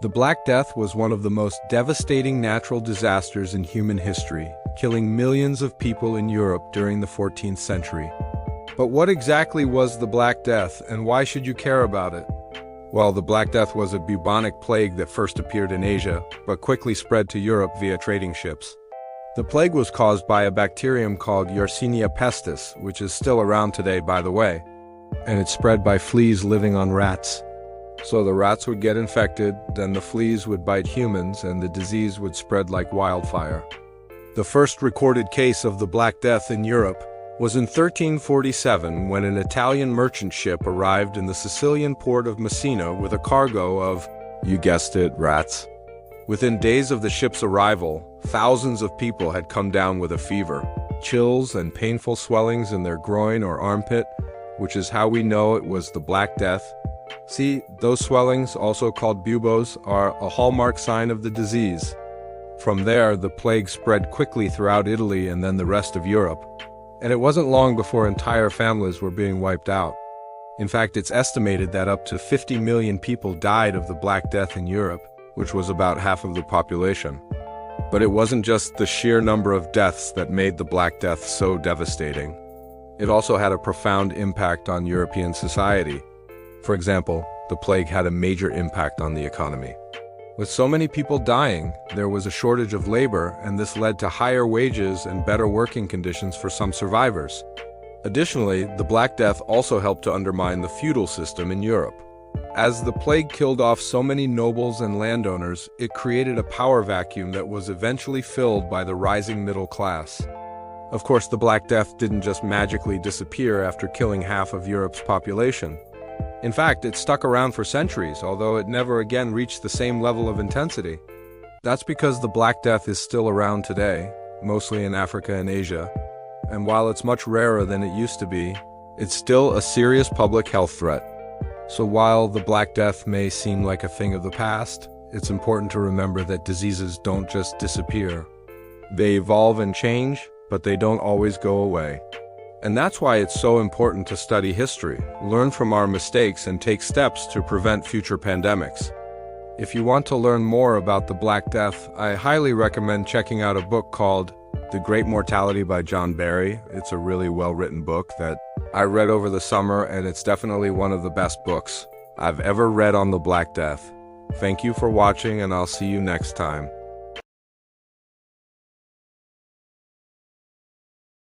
The Black Death was one of the most devastating natural disasters in human history, killing millions of people in Europe during the 14th century. But what exactly was the Black Death, and why should you care about it? Well, the Black Death was a bubonic plague that first appeared in Asia, but quickly spread to Europe via trading ships. The plague was caused by a bacterium called Yersinia pestis, which is still around today, by the way, and it spread by fleas living on rats. So the rats would get infected, then the fleas would bite humans, and the disease would spread like wildfire. The first recorded case of the Black Death in Europe was in 1347 when an Italian merchant ship arrived in the Sicilian port of Messina with a cargo of, you guessed it, rats. Within days of the ship's arrival, thousands of people had come down with a fever, chills, and painful swellings in their groin or armpit, which is how we know it was the Black Death. See, those swellings, also called buboes, are a hallmark sign of the disease. From there, the plague spread quickly throughout Italy and then the rest of Europe. And it wasn't long before entire families were being wiped out. In fact, it's estimated that up to 50 million people died of the Black Death in Europe, which was about half of the population. But it wasn't just the sheer number of deaths that made the Black Death so devastating. It also had a profound impact on European society. For example, the plague had a major impact on the economy. With so many people dying, there was a shortage of labor, and this led to higher wages and better working conditions for some survivors. Additionally, the Black Death also helped to undermine the feudal system in Europe. As the plague killed off so many nobles and landowners, it created a power vacuum that was eventually filled by the rising middle class. Of course, the Black Death didn't just magically disappear after killing half of Europe's population. In fact, it stuck around for centuries, although it never again reached the same level of intensity. That's because the Black Death is still around today, mostly in Africa and Asia, and while it's much rarer than it used to be, it's still a serious public health threat. So while the Black Death may seem like a thing of the past, it's important to remember that diseases don't just disappear. They evolve and change, but they don't always go away. And that's why it's so important to study history, learn from our mistakes, and take steps to prevent future pandemics. If you want to learn more about the Black Death, I highly recommend checking out a book called The Great Mortality by John Barry. It's a really well-written book that I read over the summer, and it's definitely one of the best books I've ever read on the Black Death. Thank you for watching, and I'll see you next time.